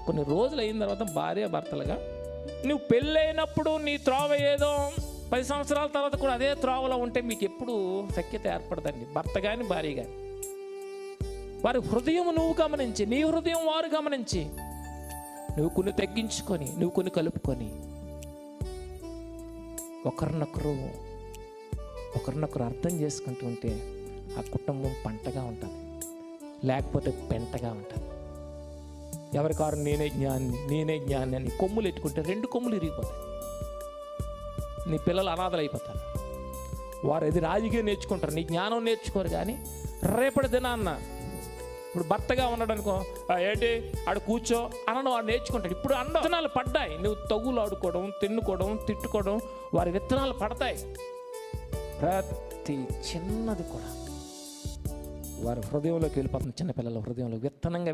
కొన్ని రోజులు అయిన తర్వాత భార్య భర్తలుగా నువ్వు పెళ్ళైనప్పుడు నీ త్రోవ ఏదో 10 సంవత్సరాల తర్వాత కూడా అదే త్రోవలో ఉంటే మీకు ఎప్పుడు సఖ్యత ఏర్పడదండి. భర్త కానీ భార్య కానీ వారి హృదయం నువ్వు గమనించి, నీ హృదయం వారు గమనించి, నువ్వు కొన్ని తగ్గించుకొని, నువ్వు కొన్ని కలుపుకొని ఒకరినొకరు అర్థం చేసుకుంటూ ఉంటే ఆ కుటుంబం పంటగా ఉంటుంది, లేకపోతే పెంటగా ఉంటుంది. ఎవరికారు నేనే జ్ఞాని అని కొమ్ములు ఎట్టుకుంటే 2 కొమ్ములు ఇరిగిపోతాయి. నీ పిల్లలు అనాథలు అయిపోతారు. వారు అది రాజకీయం నేర్చుకుంటారు, నీ జ్ఞానం నేర్చుకోరు. కానీ రేపటి దినాన్న ఇప్పుడు భర్తగా ఉన్నాడు అనుకో, ఏంటి ఆడు కూర్చో అనను వాడు నేర్చుకుంటాడు. ఇప్పుడు విత్తనాలు పడ్డాయి, నువ్వు తగులు ఆడుకోవడం, తిన్నుకోవడం, తిట్టుకోవడం, వారి విత్తనాలు పడతాయి. ప్రతి చిన్నది కూడా వారి హృదయంలోకి వెళ్ళిపోతుంది. చిన్నపిల్లల హృదయంలో విత్తనంగా